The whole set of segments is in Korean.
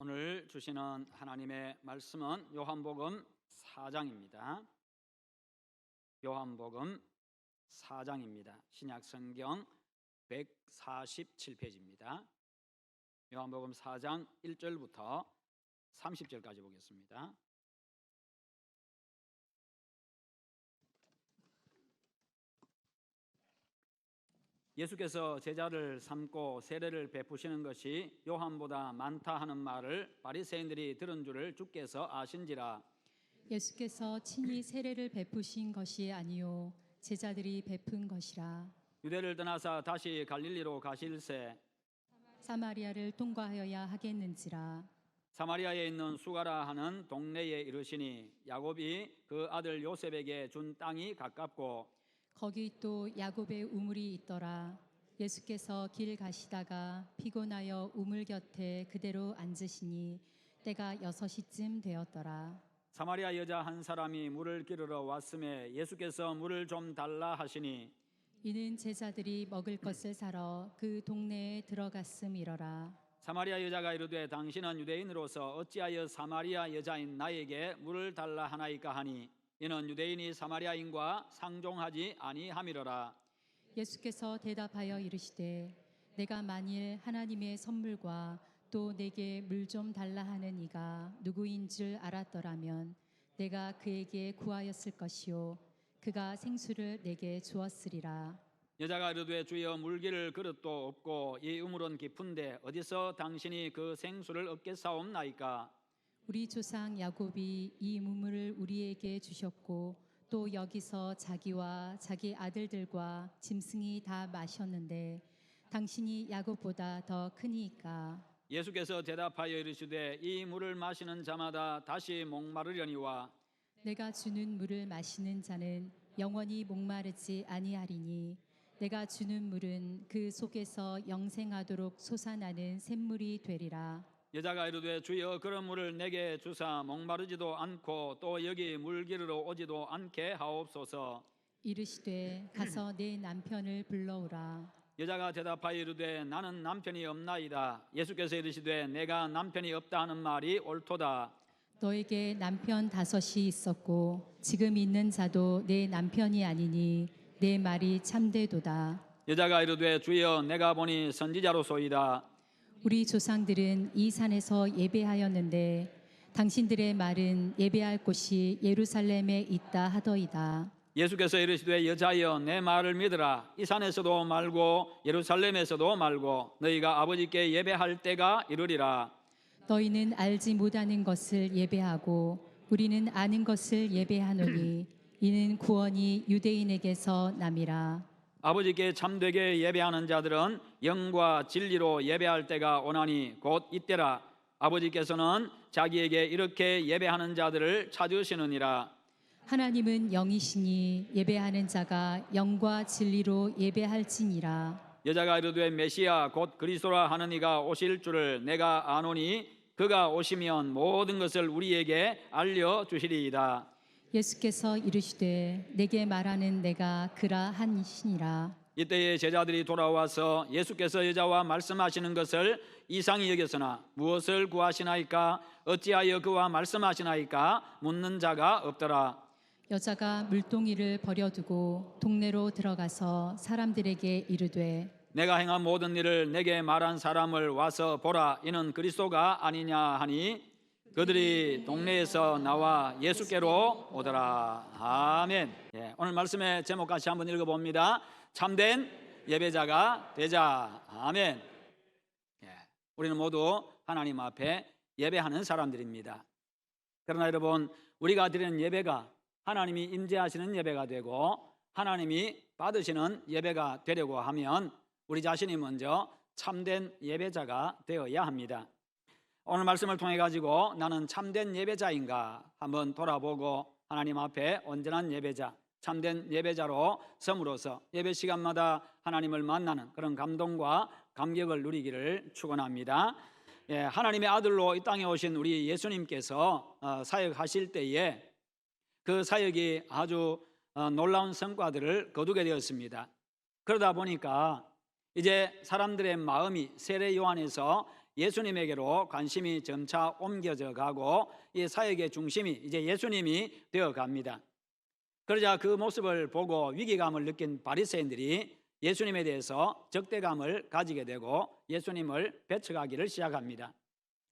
오늘 주시는 하나님의 말씀은 요한복음 4장입니다. 요한복음 4장입니다. 신약성경 147페이지입니다. 요한복음 4장 1절부터 30절까지 보겠습니다. 예수께서 제자를 삼고 세례를 베푸시는 것이 요한보다 많다 하는 말을 바리새인들이 들은 줄을 주께서 아신지라. 예수께서 친히 세례를 베푸신 것이 아니요 제자들이 베푼 것이라. 유대를 떠나사 다시 갈릴리로 가실새 사마리아를 통과하여야 하겠는지라. 사마리아에 있는 수가라 하는 동네에 이르시니 야곱이 그 아들 요셉에게 준 땅이 가깝고 거기 또 야곱의 우물이 있더라. 예수께서 길 가시다가 피곤하여 우물 곁에 그대로 앉으시니 때가 6시쯤 되었더라. 사마리아 여자 한 사람이 물을 기르러 왔음에 예수께서 물을 좀 달라 하시니 이는 제자들이 먹을 것을 사러 그 동네에 들어갔음이러라. 사마리아 여자가 이르되 당신은 유대인으로서 어찌하여 사마리아 여자인 나에게 물을 달라 하나이까 하니 이는 유대인이 사마리아인과 상종하지 아니함이로라. 예수께서 대답하여 이르시되 내가 만일 하나님의 선물과 또 내게 물 좀 달라 하는 이가 누구인 줄 알았더라면 내가 그에게 구하였을 것이요 그가 생수를 내게 주었으리라. 여자가 이르되 주여 물기를 그릇도 없고 이 우물은 깊은데 어디서 당신이 그 생수를 얻겠사옵나이까. 우리 조상 야곱이 이 우물을 우리에게 주셨고 또 여기서 자기와 자기 아들들과 짐승이 다 마셨는데 당신이 야곱보다 더 크니이까. 예수께서 대답하여 이르시되 이 물을 마시는 자마다 다시 목마르려니와 내가 주는 물을 마시는 자는 영원히 목마르지 아니하리니 내가 주는 물은 그 속에서 영생하도록 솟아나는 샘물이 되리라. 여자가 이르되 주여 그런 물을 내게 주사 목마르지도 않고 또 여기 물 기르러 오지도 않게 하옵소서. 이르시되 가서 내 남편을 불러오라. 여자가 대답하여 이르되 나는 남편이 없나이다. 예수께서 이르시되 내가 남편이 없다 하는 말이 옳도다. 너에게 남편 5이 있었고 지금 있는 자도 내 남편이 아니니 내 말이 참되도다. 여자가 이르되 주여 내가 보니 선지자로소이다. 우리 조상들은 이 산에서 예배하였는데 당신들의 말은 예배할 곳이 예루살렘에 있다 하더이다. 예수께서 이르시되 여자여 내 말을 믿으라. 이 산에서도 말고 예루살렘에서도 말고 너희가 아버지께 예배할 때가 이르리라. 너희는 알지 못하는 것을 예배하고 우리는 아는 것을 예배하노니 이는 구원이 유대인에게서 남이라. 아버지께 참되게 예배하는 자들은 영과 진리로 예배할 때가 오나니 곧 이때라. 아버지께서는 자기에게 이렇게 예배하는 자들을 찾으시느니라. 하나님은 영이시니 예배하는 자가 영과 진리로 예배할지니라. 여자가 이르되 메시아 곧 그리스도라 하는 이가 오실 줄을 내가 아노니 그가 오시면 모든 것을 우리에게 알려주시리이다. 예수께서 이르시되 내게 말하는 내가 그라 하시니라. 이때에 제자들이 돌아와서 예수께서 여자와 말씀하시는 것을 이상히 여겼으나 무엇을 구하시나이까 어찌하여 그와 말씀하시나이까 묻는 자가 없더라. 여자가 물동이를 버려두고 동네로 들어가서 사람들에게 이르되 내가 행한 모든 일을 내게 말한 사람을 와서 보라. 이는 그리스도가 아니냐 하니 그들이 동네에서 나와 예수께로 오더라. 아멘. 오늘 말씀의 제목 같이 한번 읽어봅니다. 참된 예배자가 되자. 아멘. 우리는 모두 하나님 앞에 예배하는 사람들입니다. 그러나 여러분, 우리가 드리는 예배가 하나님이 임재하시는 예배가 되고 하나님이 받으시는 예배가 되려고 하면 우리 자신이 먼저 참된 예배자가 되어야 합니다. 오늘 말씀을 통해 가지고 나는 참된 예배자인가 한번 돌아보고 하나님 앞에 온전한 예배자, 참된 예배자로 섬으로서 예배 시간마다 하나님을 만나는 그런 감동과 감격을 누리기를 축원합니다. 하나님의 아들로 이 땅에 오신 우리 예수님께서 사역하실 때에 그 사역이 아주 놀라운 성과들을 거두게 되었습니다. 그러다 보니까 이제 사람들의 마음이 세례 요한에서 예수님에게로 관심이 점차 옮겨져 가고 이 사역의 중심이 이제 예수님이 되어 갑니다. 그러자 그 모습을 보고 위기감을 느낀 바리새인들이 예수님에 대해서 적대감을 가지게 되고 예수님을 배척하기를 시작합니다.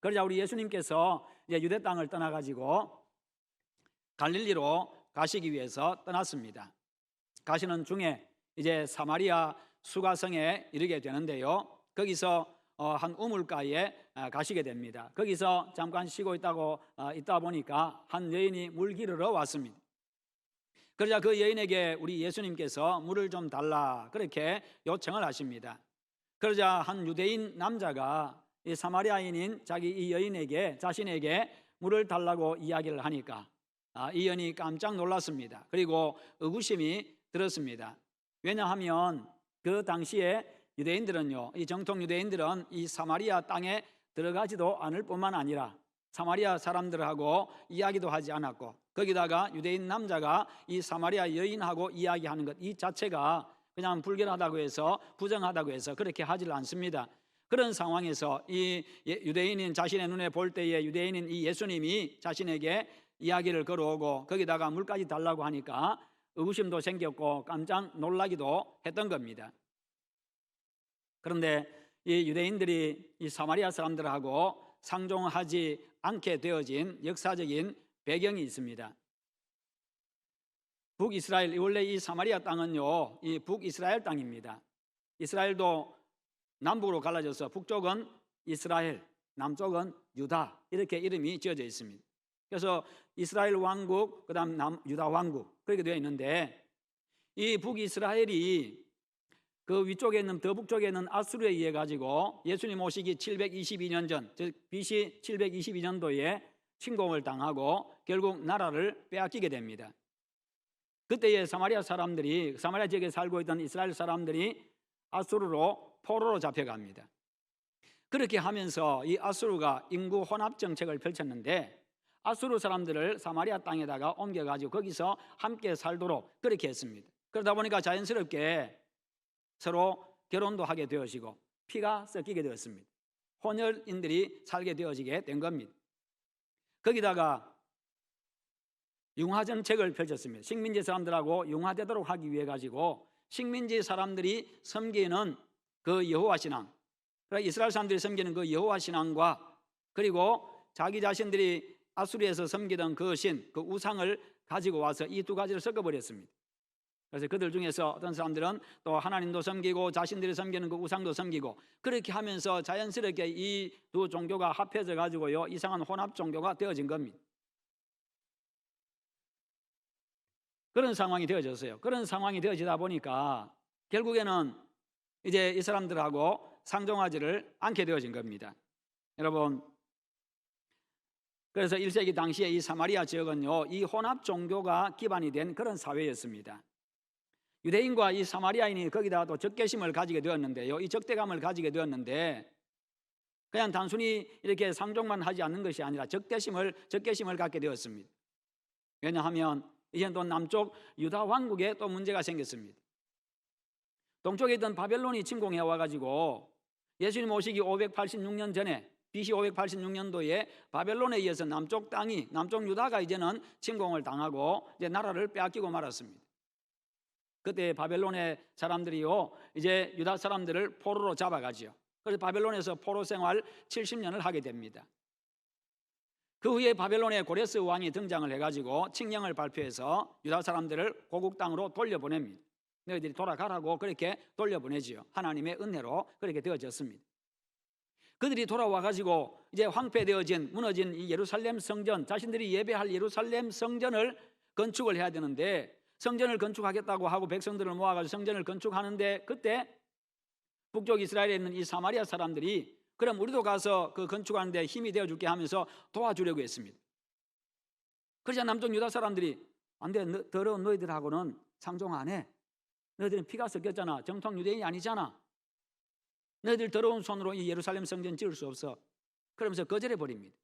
그러자 우리 예수님께서 이제 유대 땅을 떠나가지고 갈릴리로 가시기 위해서 떠났습니다. 가시는 중에 이제 사마리아 수가성에 이르게 되는데요. 거기서 한 우물가에 가시게 됩니다. 거기서 잠깐 쉬고 있다 보니까 한 여인이 물 기르러 왔습니다. 그러자 그 여인에게 우리 예수님께서 물을 좀 달라 그렇게 요청을 하십니다. 그러자 한 유대인 남자가 이 사마리아인인 이 여인에게 자신에게 물을 달라고 이야기를 하니까 이 여인이 깜짝 놀랐습니다. 그리고 의구심이 들었습니다. 왜냐하면 그 당시에 유대인들은요, 이 정통 유대인들은 이 사마리아 땅에 들어가지도 않을 뿐만 아니라 사마리아 사람들하고 이야기도 하지 않았고, 거기다가 유대인 남자가 이 사마리아 여인하고 이야기하는 것 이 자체가 그냥 불결하다고 해서 부정하다고 해서 그렇게 하지를 않습니다. 그런 상황에서 이 유대인인 자신의 눈에 볼 때에 유대인인 이 예수님이 자신에게 이야기를 걸어오고 거기다가 물까지 달라고 하니까 의구심도 생겼고 깜짝 놀라기도 했던 겁니다. 그런데 이 유대인들이 이 사마리아 사람들하고 상종하지 않게 되어진 역사적인 배경이 있습니다. 북이스라엘, 원래 이 사마리아 땅은요, 이 북이스라엘 땅입니다. 이스라엘도 남북으로 갈라져서 북쪽은 이스라엘, 남쪽은 유다 이렇게 이름이 지어져 있습니다. 그래서 이스라엘 왕국, 그다음 유다 왕국 그렇게 되어 있는데 이 북이스라엘이 그 위쪽에 있는 더 북쪽에 있는 아수르에 의해 가지고 예수님 오시기 722년 전, 즉 BC 722년도에 침공을 당하고 결국 나라를 빼앗기게 됩니다. 그때의 사마리아 지역에 살고 있던 이스라엘 사람들이 아수르로 포로로 잡혀갑니다. 그렇게 하면서 이 아수르가 인구 혼합 정책을 펼쳤는데 아수르 사람들을 사마리아 땅에다가 옮겨가지고 거기서 함께 살도록 그렇게 했습니다. 그러다 보니까 자연스럽게 서로 결혼도 하게 되어지고 피가 섞이게 되었습니다. 혼혈인들이 살게 되어지게 된 겁니다. 거기다가 융화 정책을 펼쳤습니다. 식민지 사람들하고 융화되도록 하기 위해 가지고 식민지 사람들이 섬기는 그 여호와 신앙, 그러니까 이스라엘 사람들이 섬기는 그 여호와 신앙과 그리고 자기 자신들이 아수리에서 섬기던 그 신, 그 우상을 가지고 와서 이 두 가지를 섞어버렸습니다. 그래서 그들 중에서 어떤 사람들은 또 하나님도 섬기고 자신들이 섬기는 그 우상도 섬기고 그렇게 하면서 자연스럽게 이 두 종교가 합해져 가지고요 이상한 혼합 종교가 되어진 겁니다. 그런 상황이 되어졌어요. 그런 상황이 되어지다 보니까 결국에는 이제 이 사람들하고 상종하지를 않게 되어진 겁니다. 여러분, 그래서 1세기 당시에 이 사마리아 지역은요 이 혼합 종교가 기반이 된 그런 사회였습니다. 유대인과 이 사마리아인이 거기다가 또 적개심을 가지게 되었는데요, 이 적대감을 가지게 되었는데 그냥 단순히 이렇게 상종만 하지 않는 것이 아니라 적개심을 갖게 되었습니다. 왜냐하면 이제 또 남쪽 유다 왕국에 또 문제가 생겼습니다. 동쪽에 있던 바벨론이 침공해 와가지고 예수님 오시기 586년 전에 BC 586년도에 바벨론에 의해서 남쪽 유다가 이제는 침공을 당하고 이제 나라를 빼앗기고 말았습니다. 그때 바벨론의 사람들이요 이제 유다 사람들을 포로로 잡아가지요. 그래서 바벨론에서 포로 생활 70년을 하게 됩니다. 그 후에 바벨론의 고레스 왕이 등장을 해가지고 칙령을 발표해서 유다 사람들을 고국 땅으로 돌려보냅니다. 너희들이 돌아가라고 그렇게 돌려보내지요. 하나님의 은혜로 그렇게 되어졌습니다. 그들이 돌아와가지고 이제 무너진 이 예루살렘 성전, 자신들이 예배할 예루살렘 성전을 건축을 해야 되는데 성전을 건축하겠다고 하고 백성들을 모아가지고 성전을 건축하는데 그때 북쪽 이스라엘에 있는 이 사마리아 사람들이 그럼 우리도 가서 그 건축하는 데 힘이 되어줄게 하면서 도와주려고 했습니다. 그러자 남쪽 유다 사람들이 안 돼, 더러운 너희들하고는 상종 안 해. 너희들은 피가 섞였잖아. 정통 유대인이 아니잖아. 너희들 더러운 손으로 이 예루살렘 성전 지을 수 없어. 그러면서 거절해 버립니다.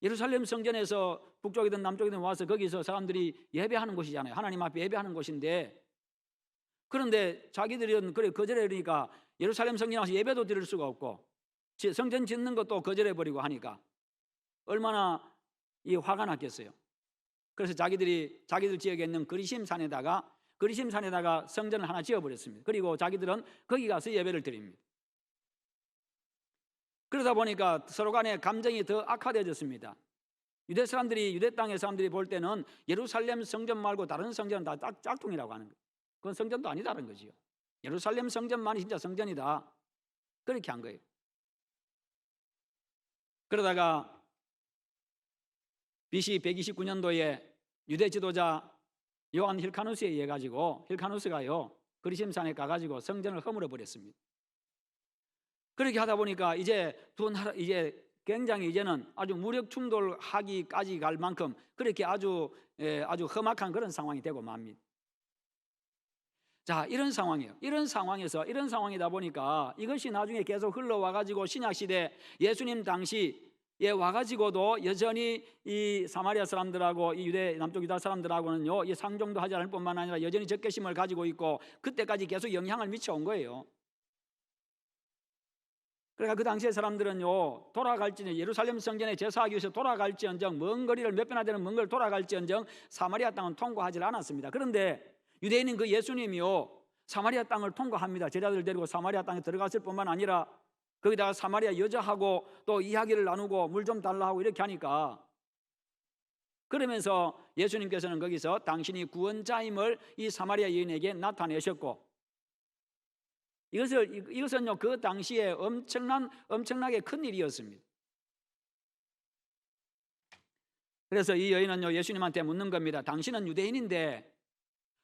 예루살렘 성전에서 북쪽이든 남쪽이든 와서 거기서 사람들이 예배하는 곳이잖아요. 하나님 앞에 예배하는 곳인데 그런데 자기들은 그래 거절해 버리니까 예루살렘 성전 와서 예배도 드릴 수가 없고 성전 짓는 것도 거절해 버리고 하니까 얼마나 이 화가 났겠어요. 그래서 자기들 지역에 있는 그리심산에다가 성전을 하나 지어 버렸습니다. 그리고 자기들은 거기 가서 예배를 드립니다. 그러다 보니까 서로 간에 감정이 더 악화되어졌습니다. 유대 땅의 사람들이 볼 때는 예루살렘 성전 말고 다른 성전은 다 짝퉁이라고 하는 거예요. 그건 성전도 아니다는 거지요. 예루살렘 성전만이 진짜 성전이다. 그렇게 한 거예요. 그러다가 BC 129년도에 유대 지도자 요한 힐카누스에 의해 가지고 힐카누스가요 그리심산에 가가지고 성전을 허물어 버렸습니다. 그렇게 하다 보니까 이제 두 나라 굉장히 이제는 아주 무력 충돌하기까지 갈 만큼 그렇게 아주 험악한 그런 상황이 되고 맙니다. 자, 이런 상황이에요. 이런 상황이다 보니까 이것이 나중에 계속 흘러와 가지고 신약 시대 예수님 당시에 와 가지고도 여전히 이 사마리아 사람들하고 이 남쪽 유다 사람들하고는요 이 상종도 하지 않을 뿐만 아니라 여전히 적개심을 가지고 있고 그때까지 계속 영향을 미쳐 온 거예요. 그러니까 그 당시의 사람들은요 예루살렘 성전에 제사하기 위해서 돌아갈지언정 먼 거리를 몇 배나 되는 먼 거리를 돌아갈지언정 사마리아 땅은 통과하지 않았습니다. 그런데 유대인인 그 예수님이요 사마리아 땅을 통과합니다. 제자들 데리고 사마리아 땅에 들어갔을 뿐만 아니라 거기다가 사마리아 여자하고 또 이야기를 나누고 물 좀 달라 하고 이렇게 하니까 그러면서 예수님께서는 거기서 당신이 구원자임을 이 사마리아 여인에게 나타내셨고 이것은요 그 당시에 엄청나게 큰 일이었습니다. 그래서 이 여인은요 예수님한테 묻는 겁니다. 당신은 유대인인데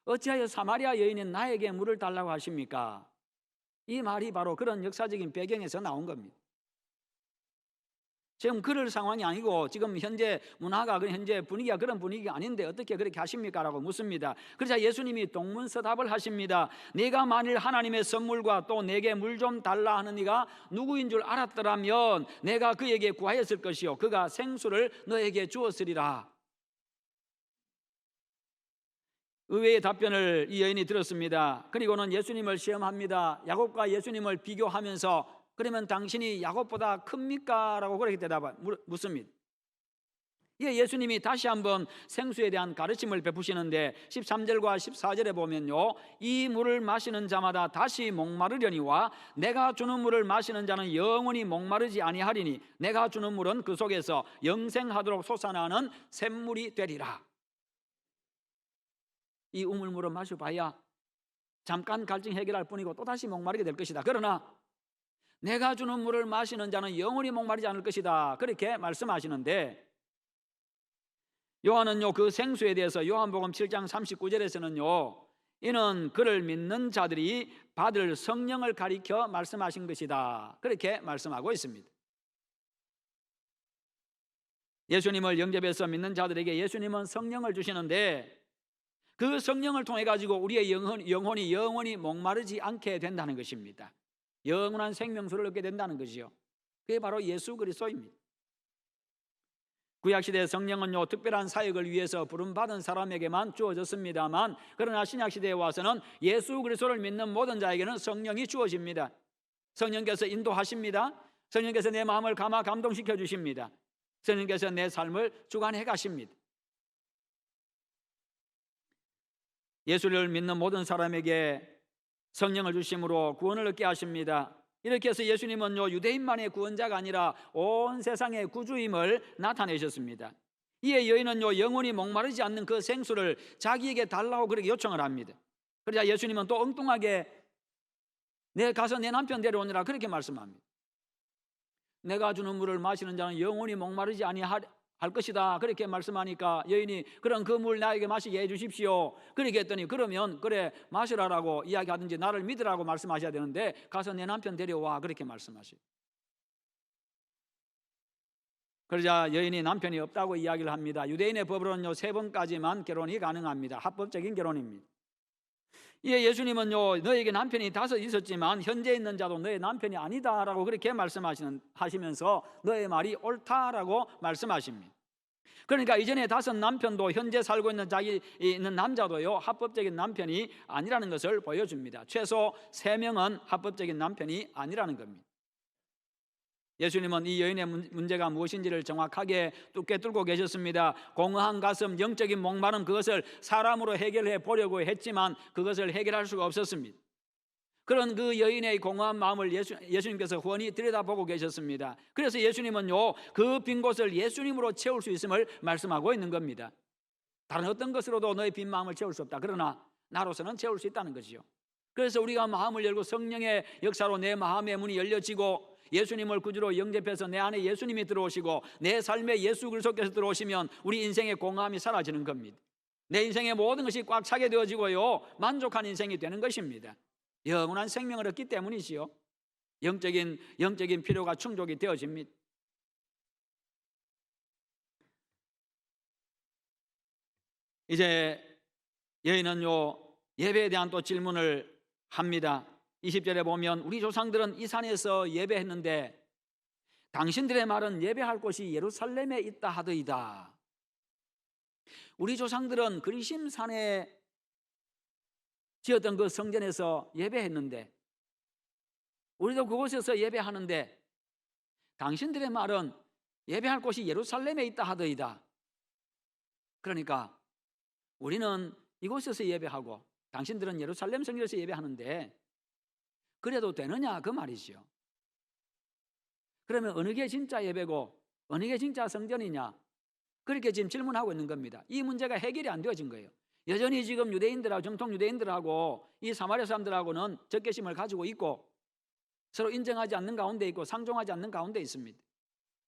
어찌하여 사마리아 여인인 나에게 물을 달라고 하십니까? 이 말이 바로 그런 역사적인 배경에서 나온 겁니다. 지금 그럴 상황이 아니고 지금 현재 문화가 현재 분위기가 그런 분위기가 아닌데 어떻게 그렇게 하십니까? 라고 묻습니다. 그러자 예수님이 동문서답을 하십니다. 네가 만일 하나님의 선물과 또 내게 물 좀 달라 하는 이가 누구인 줄 알았더라면 내가 그에게 구하였을 것이요 그가 생수를 너에게 주었으리라. 의외의 답변을 이 여인이 들었습니다. 그리고는 예수님을 시험합니다. 야곱과 예수님을 비교하면서 그러면 당신이 야곱보다 큽니까? 라고 그렇게 묻습니다. 예수님이 다시 한번 생수에 대한 가르침을 베푸시는데 13절과 14절에 보면요 이 물을 마시는 자마다 다시 목마르려니와 내가 주는 물을 마시는 자는 영원히 목마르지 아니하리니 내가 주는 물은 그 속에서 영생하도록 솟아나는 샘물이 되리라. 이 우물물을 마셔봐야 잠깐 갈증 해결할 뿐이고 또다시 목마르게 될 것이다. 그러나 내가 주는 물을 마시는 자는 영원히 목마르지 않을 것이다. 그렇게 말씀하시는데 요한은요 그 생수에 대해서 요한복음 7장 39절에서는요 이는 그를 믿는 자들이 받을 성령을 가리켜 말씀하신 것이다. 그렇게 말씀하고 있습니다. 예수님을 영접해서 믿는 자들에게 예수님은 성령을 주시는데 그 성령을 통해 가지고 우리의 영혼이 영원히 목마르지 않게 된다는 것입니다. 영원한 생명수를 얻게 된다는 것이요. 그게 바로 예수 그리스도입니다. 구약시대 성령은요 특별한 사역을 위해서 부름받은 사람에게만 주어졌습니다만 그러나 신약시대에 와서는 예수 그리스도를 믿는 모든 자에게는 성령이 주어집니다. 성령께서 인도하십니다. 성령께서 내 마음을 감동시켜 주십니다. 성령께서 내 삶을 주관해 가십니다. 예수를 믿는 모든 사람에게 성령을 주심으로 구원을 얻게 하십니다. 이렇게 해서 예수님은요 유대인만의 구원자가 아니라 온 세상의 구주임을 나타내셨습니다. 이에 여인은요 영원히 목마르지 않는 그 생수를 자기에게 달라고 그렇게 요청을 합니다. 그러자 예수님은 또 엉뚱하게 가서 내 남편 데려오느라 그렇게 말씀합니다. 내가 주는 물을 마시는 자는 영원히 목마르지 아니할 것이다. 그렇게 말씀하니까 여인이 그럼 그 물 나에게 마시게 해주십시오. 그렇게 했더니 그러면 그래 마시라라고 이야기하든지 나를 믿으라고 말씀하셔야 되는데 가서 내 남편 데려와 그렇게 말씀하시고 그러자 여인이 남편이 없다고 이야기를 합니다. 유대인의 법으로는요 3번까지만 결혼이 가능합니다. 합법적인 결혼입니다. 이에 예수님은요 너에게 남편이 5 있었지만 현재 있는 자도 너의 남편이 아니다라고 그렇게 말씀하시면서 너의 말이 옳다라고 말씀하십니다. 그러니까 이전에 5 남편도 현재 살고 있는 자기 있는 남자도요 합법적인 남편이 아니라는 것을 보여줍니다. 최소 3명은 합법적인 남편이 아니라는 겁니다. 예수님은 이 여인의 문제가 무엇인지를 정확하게 꿰뚫고 계셨습니다. 공허한 가슴, 영적인 목마름, 그것을 사람으로 해결해 보려고 했지만 그것을 해결할 수가 없었습니다. 그런 그 여인의 공허한 마음을 예수님께서 훤히 들여다보고 계셨습니다. 그래서 예수님은요 그 빈 곳을 예수님으로 채울 수 있음을 말씀하고 있는 겁니다. 다른 어떤 것으로도 너의 빈 마음을 채울 수 없다. 그러나 나로서는 채울 수 있다는 것이죠. 그래서 우리가 마음을 열고 성령의 역사로 내 마음의 문이 열려지고 예수님을 구주로 영접해서 내 안에 예수님이 들어오시고 내 삶에 예수 그리스도께서 들어오시면 우리 인생의 공허함이 사라지는 겁니다. 내 인생의 모든 것이 꽉 차게 되어지고요 만족한 인생이 되는 것입니다. 영원한 생명을 얻기 때문이지요. 영적인 필요가 충족이 되어집니다. 이제 여인은요 예배에 대한 또 질문을 합니다. 20절에 보면 우리 조상들은 이 산에서 예배했는데 당신들의 말은 예배할 곳이 예루살렘에 있다 하더이다. 우리 조상들은 그리심 산에 지었던 그 성전에서 예배했는데 우리도 그곳에서 예배하는데 당신들의 말은 예배할 곳이 예루살렘에 있다 하더이다. 그러니까 우리는 이곳에서 예배하고 당신들은 예루살렘 성전에서 예배하는데 그래도 되느냐 그 말이죠. 그러면 어느 게 진짜 예배고 어느 게 진짜 성전이냐 그렇게 지금 질문하고 있는 겁니다. 이 문제가 해결이 안 되어진 거예요. 여전히 지금 유대인들하고 정통 유대인들하고 이 사마리아 사람들하고는 적개심을 가지고 있고 서로 인정하지 않는 가운데 있고 상종하지 않는 가운데 있습니다.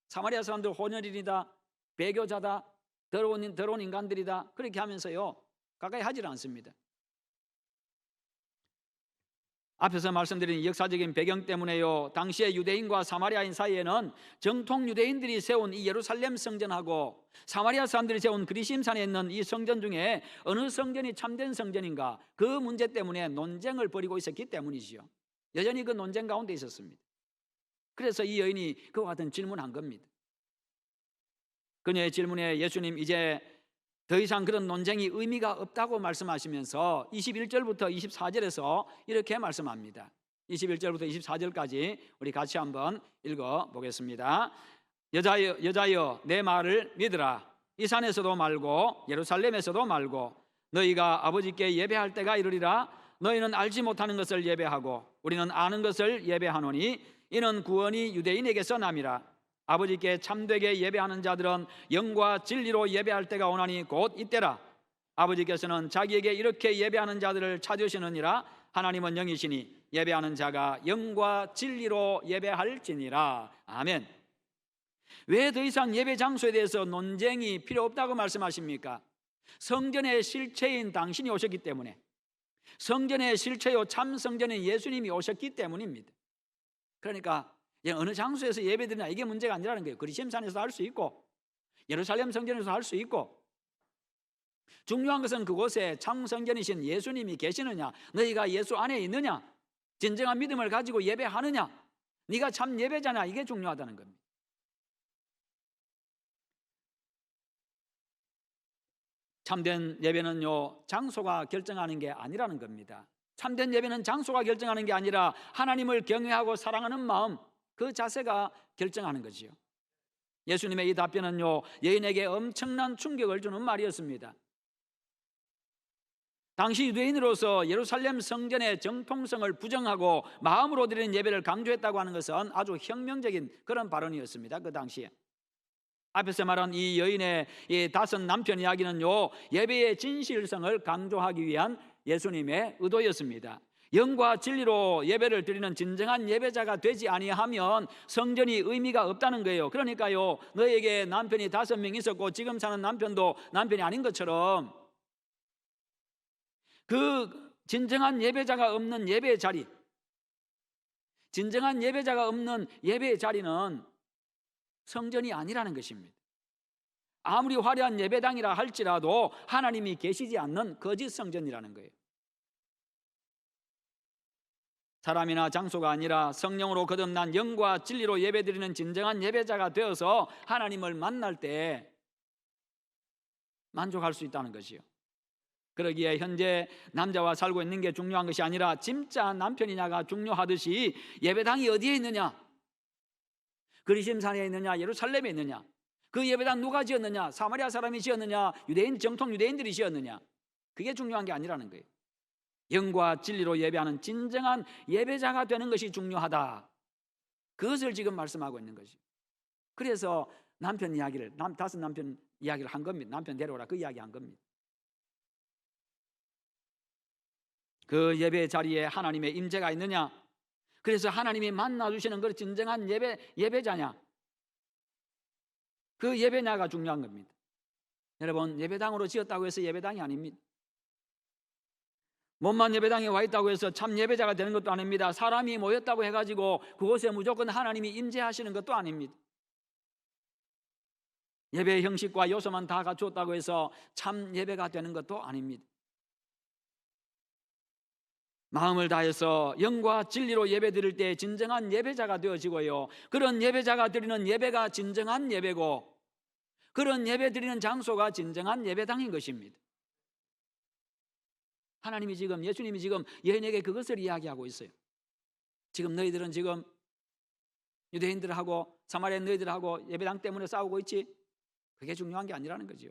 사마리아 사람들 혼혈인이다, 배교자다, 더러운 인간들이다 그렇게 하면서요 가까이 하질 않습니다. 앞에서 말씀드린 역사적인 배경 때문에요 당시에 유대인과 사마리아인 사이에는 정통 유대인들이 세운 이 예루살렘 성전하고 사마리아 사람들이 세운 그리심산에 있는 이 성전 중에 어느 성전이 참된 성전인가 그 문제 때문에 논쟁을 벌이고 있었기 때문이지요. 여전히 그 논쟁 가운데 있었습니다. 그래서 이 여인이 그와 같은 질문한 겁니다. 그녀의 질문에 예수님 이제 더 이상 그런 논쟁이 의미가 없다고 말씀하시면서 21절부터 24절에서 이렇게 말씀합니다. 21절부터 24절까지 우리 같이 한번 읽어보겠습니다. 여자여 내 말을 믿으라. 이 산에서도 말고 예루살렘에서도 말고 너희가 아버지께 예배할 때가 이르리라. 너희는 알지 못하는 것을 예배하고 우리는 아는 것을 예배하노니 이는 구원이 유대인에게서 남이라. 아버지께 참되게 예배하는 자들은 영과 진리로 예배할 때가 오나니 곧 이때라. 아버지께서는 자기에게 이렇게 예배하는 자들을 찾으시느니라. 하나님은 영이시니 예배하는 자가 영과 진리로 예배할지니라. 아멘. 왜 더 이상 예배 장소에 대해서 논쟁이 필요 없다고 말씀하십니까? 성전의 실체인 당신이 오셨기 때문에, 성전의 실체요 참 성전인 예수님이 오셨기 때문입니다. 그러니까 어느 장소에서 예배드리냐 이게 문제가 아니라는 거예요. 그리심산에서 할 수 있고 예루살렘 성전에서 할 수 있고 중요한 것은 그곳에 참 성전이신 예수님이 계시느냐, 너희가 예수 안에 있느냐, 진정한 믿음을 가지고 예배하느냐, 네가 참 예배자냐, 이게 중요하다는 겁니다. 참된 예배는요 장소가 결정하는 게 아니라는 겁니다. 참된 예배는 장소가 결정하는 게 아니라 하나님을 경외하고 사랑하는 마음, 그 자세가 결정하는 거지요. 예수님의 이 답변은요 여인에게 엄청난 충격을 주는 말이었습니다. 당시 유대인으로서 예루살렘 성전의 정통성을 부정하고 마음으로 드리는 예배를 강조했다고 하는 것은 아주 혁명적인 그런 발언이었습니다. 그 당시에 앞에서 말한 이 여인의 이 5 남편 이야기는요 예배의 진실성을 강조하기 위한 예수님의 의도였습니다. 영과 진리로 예배를 드리는 진정한 예배자가 되지 아니하면 성전이 의미가 없다는 거예요. 그러니까요 너에게 남편이 5명 있었고 지금 사는 남편도 남편이 아닌 것처럼 그 진정한 예배자가 없는 예배의 자리, 진정한 예배자가 없는 예배의 자리는 성전이 아니라는 것입니다. 아무리 화려한 예배당이라 할지라도 하나님이 계시지 않는 거짓 성전이라는 거예요. 사람이나 장소가 아니라 성령으로 거듭난 영과 진리로 예배드리는 진정한 예배자가 되어서 하나님을 만날 때 만족할 수 있다는 것이요. 그러기에 현재 남자와 살고 있는 게 중요한 것이 아니라 진짜 남편이냐가 중요하듯이 예배당이 어디에 있느냐, 그리심산에 있느냐, 예루살렘에 있느냐, 그 예배당 누가 지었느냐, 사마리아 사람이 지었느냐, 유대인 정통 유대인들이 지었느냐, 그게 중요한 게 아니라는 거예요. 영과 진리로 예배하는 진정한 예배자가 되는 것이 중요하다. 그것을 지금 말씀하고 있는 것이죠. 그래서 남편 이야기를, 다섯 남편 이야기를 한 겁니다. 남편 데려오라 그 이야기 한 겁니다. 그 예배 자리에 하나님의 임재가 있느냐, 그래서 하나님이 만나주시는 그 진정한 예배자냐, 그 예배냐가 중요한 겁니다. 여러분, 예배당으로 지었다고 해서 예배당이 아닙니다. 몸만 예배당에 와 있다고 해서 참 예배자가 되는 것도 아닙니다. 사람이 모였다고 해가지고 그곳에 무조건 하나님이 임재하시는 것도 아닙니다. 예배의 형식과 요소만 다 갖추었다고 해서 참 예배가 되는 것도 아닙니다. 마음을 다해서 영과 진리로 예배 드릴 때 진정한 예배자가 되어지고요, 그런 예배자가 드리는 예배가 진정한 예배고, 그런 예배 드리는 장소가 진정한 예배당인 것입니다. 하나님이 지금, 예수님이 지금 여인에게 그것을 이야기하고 있어요. 지금 너희들은 지금 유대인들하고 사마리아 너희들하고 예배당 때문에 싸우고 있지? 그게 중요한 게 아니라는 거죠.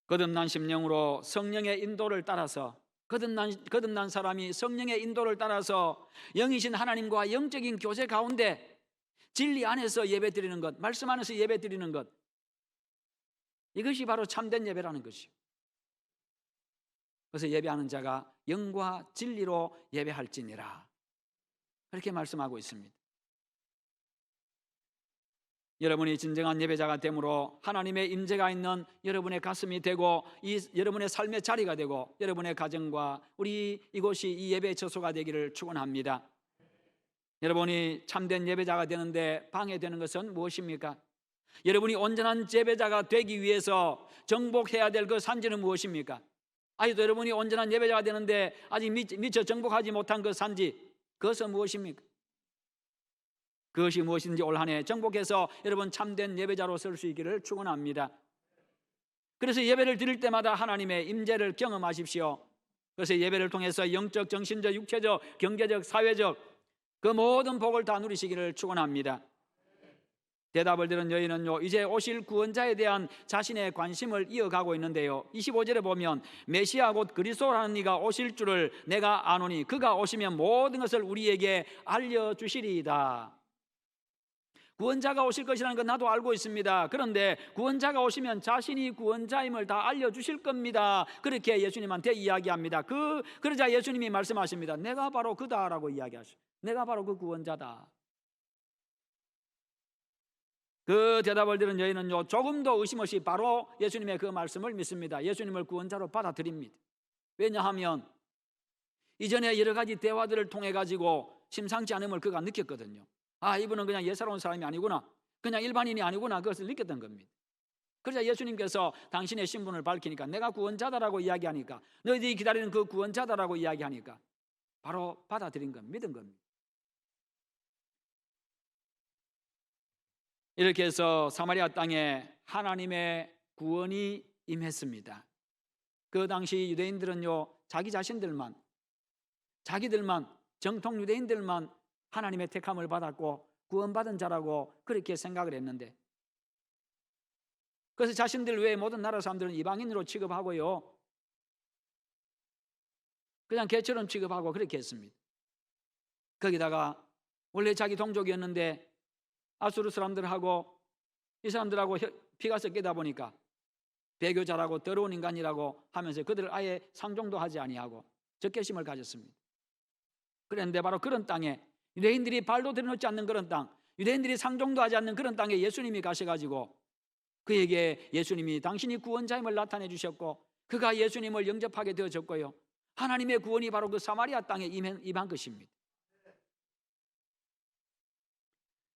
거듭난 심령으로 성령의 인도를 따라서, 거듭난 사람이 성령의 인도를 따라서 영이신 하나님과 영적인 교제 가운데 진리 안에서 예배 드리는 것, 말씀 안에서 예배 드리는 것, 이것이 바로 참된 예배라는 것이요. 그래서 예배하는 자가 영과 진리로 예배할지니라, 그렇게 말씀하고 있습니다. 여러분이 진정한 예배자가 되므로 하나님의 임재가 있는 여러분의 가슴이 되고, 여러분의 삶의 자리가 되고, 여러분의 가정과 우리 이곳이 이 예배의 처소가 되기를 축원합니다. 여러분이 참된 예배자가 되는데 방해되는 것은 무엇입니까? 여러분이 온전한 예배자가 되기 위해서 정복해야 될 그 산지는 무엇입니까? 아직도 여러분이 온전한 예배자가 되는데 아직 미처 정복하지 못한 그 산지, 그것은 무엇입니까? 그것이 무엇인지 올 한 해 정복해서 여러분 참된 예배자로 설 수 있기를 축원합니다. 그래서 예배를 드릴 때마다 하나님의 임재를 경험하십시오. 그래서 예배를 통해서 영적, 정신적, 육체적, 경제적, 사회적 그 모든 복을 다 누리시기를 축원합니다. 대답을 들은 여인은요, 이제 오실 구원자에 대한 자신의 관심을 이어가고 있는데요, 25절에 보면 메시아 곧 그리스도라는 이가 오실 줄을 내가 아노니 그가 오시면 모든 것을 우리에게 알려주시리이다. 구원자가 오실 것이라는 건 나도 알고 있습니다. 그런데 구원자가 오시면 자신이 구원자임을 다 알려주실 겁니다. 그렇게 예수님한테 이야기합니다. 그러자 예수님이 말씀하십니다. 내가 바로 그다라고 이야기하시오. 내가 바로 그 구원자다. 그 대답을 들은 여인은요, 조금도 의심 없이 바로 예수님의 그 말씀을 믿습니다. 예수님을 구원자로 받아들입니다. 왜냐하면 이전에 여러 가지 대화들을 통해 가지고 심상치 않음을 그가 느꼈거든요. 아, 이분은 그냥 예사로운 사람이 아니구나, 그냥 일반인이 아니구나, 그것을 느꼈던 겁니다. 그러자 예수님께서 당신의 신분을 밝히니까, 내가 구원자다라고 이야기하니까, 너희들이 기다리는 그 구원자다라고 이야기하니까 바로 받아들인 겁니다. 믿은 겁니다. 이렇게 해서 사마리아 땅에 하나님의 구원이 임했습니다. 그 당시 유대인들은요, 자기들만 정통 유대인들만 하나님의 택함을 받았고 구원받은 자라고 그렇게 생각을 했는데, 그래서 자신들 외에 모든 나라 사람들은 이방인으로 취급하고요, 그냥 개처럼 취급하고 그렇게 했습니다. 거기다가 원래 자기 동족이었는데 아수르 사람들하고 이 사람들하고 피가 섞이다 보니까 배교자라고 더러운 인간이라고 하면서 그들을 아예 상종도 하지 아니하고 적개심을 가졌습니다. 그런데 바로 그런 땅에, 유대인들이 발도 들여놓지 않는 그런 땅, 유대인들이 상종도 하지 않는 그런 땅에 예수님이 가셔가지고 그에게 예수님이 당신이 구원자임을 나타내 주셨고 그가 예수님을 영접하게 되어졌고요, 하나님의 구원이 바로 그 사마리아 땅에 임한 것입니다.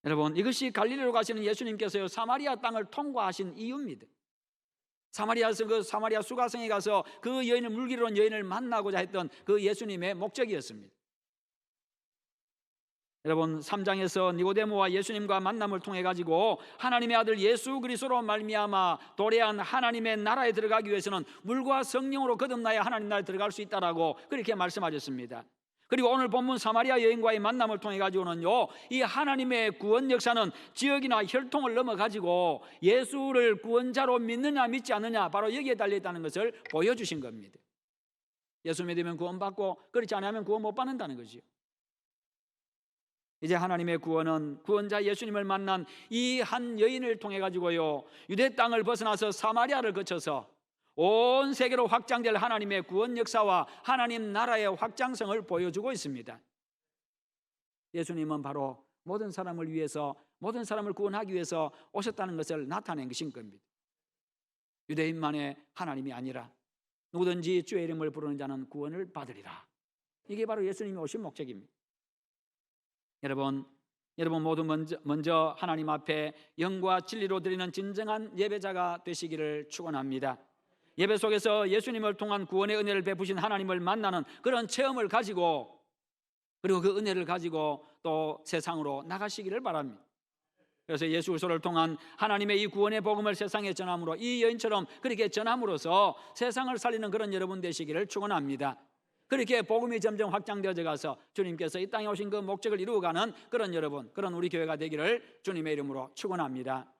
여러분, 이것이 갈릴리로 가시는 예수님께서요, 사마리아 땅을 통과하신 이유입니다. 사마리아에서 그 사마리아 수가성에 가서 그 여인을, 물기로 온 여인을 만나고자 했던 그 예수님의 목적이었습니다. 여러분 3장에서 니고데모와 예수님과 만남을 통해 가지고 하나님의 아들 예수 그리스도로 말미암아 도래한 하나님의 나라에 들어가기 위해서는 물과 성령으로 거듭나야 하나님 나라에 들어갈 수 있다라고 그렇게 말씀하셨습니다. 그리고 오늘 본문 사마리아 여인과의 만남을 통해 가지고는요, 이 하나님의 구원 역사는 지역이나 혈통을 넘어 가지고 예수를 구원자로 믿느냐 믿지 않느냐 바로 여기에 달려 있다는 것을 보여주신 겁니다. 예수 믿으면 구원받고 그렇지 않으면 구원 못 받는다는 거죠. 이제 하나님의 구원은 구원자 예수님을 만난 이 한 여인을 통해 가지고요, 유대 땅을 벗어나서 사마리아를 거쳐서 온 세계로 확장될 하나님의 구원 역사와 하나님 나라의 확장성을 보여주고 있습니다. 예수님은 바로 모든 사람을 위해서, 모든 사람을 구원하기 위해서 오셨다는 것을 나타낸 것인 겁니다. 유대인만의 하나님이 아니라 누구든지 주의 이름을 부르는 자는 구원을 받으리라. 이게 바로 예수님이 오신 목적입니다. 여러분 모두 먼저 하나님 앞에 영과 진리로 드리는 진정한 예배자가 되시기를 축원합니다. 예배 속에서 예수님을 통한 구원의 은혜를 베푸신 하나님을 만나는 그런 체험을 가지고, 그리고 그 은혜를 가지고 또 세상으로 나가시기를 바랍니다. 그래서 예수 그리스도를 통한 하나님의 이 구원의 복음을 세상에 전함으로, 이 여인처럼 그렇게 전함으로써 세상을 살리는 그런 여러분 되시기를 축원합니다. 그렇게 복음이 점점 확장되어져 가서 주님께서 이 땅에 오신 그 목적을 이루어가는 그런 여러분, 그런 우리 교회가 되기를 주님의 이름으로 축원합니다.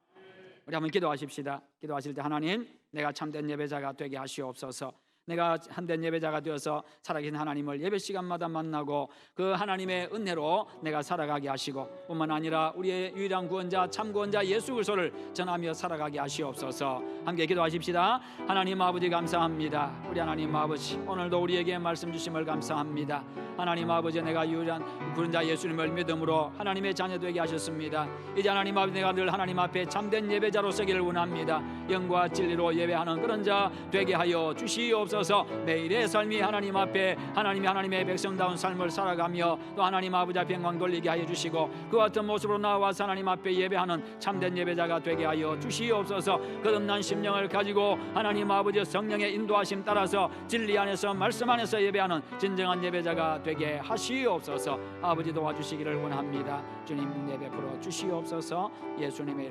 우리 한번 기도하십시다. 기도하실 때 하나님, 내가 참된 예배자가 되게 하시옵소서. 내가 참된 예배자가 되어서 살아계신 하나님을 예배 시간마다 만나고 그 하나님의 은혜로 내가 살아가게 하시고, 뿐만 아니라 우리의 유일한 구원자 참 구원자 예수 그리스도를 전하며 살아가게 하시옵소서. 함께 기도하십시다. 하나님 아버지 감사합니다. 우리 하나님 아버지, 오늘도 우리에게 말씀 주심을 감사합니다. 하나님 아버지, 내가 유일한 구원자 예수님을 믿음으로 하나님의 자녀 되게 하셨습니다. 이제 하나님 아버지, 내가 늘 하나님 앞에 참된 예배자로 서기를 원합니다. 영과 진리로 예배하는 그런 자 되게 하여 주시옵소서. 매일의 삶이 하나님 앞에 하나님의 백성다운 삶을 살아가며 또 하나님 아버지 앞에 영광 돌리게 하여 주시고, 그와 같은 모습으로 나와서 하나님 앞에 예배하는 참된 예배자가 되게 하여 주시옵소서. 거듭난 심령을 가지고 하나님 아버지 성령의 인도하심 따라서 진리 안에서 말씀 안에서 예배하는 진정한 예배자가 되게 하시옵소서. 아버지 도와주시기를 원합니다. 주님 은혜 베풀어 주시옵소서. 예수님의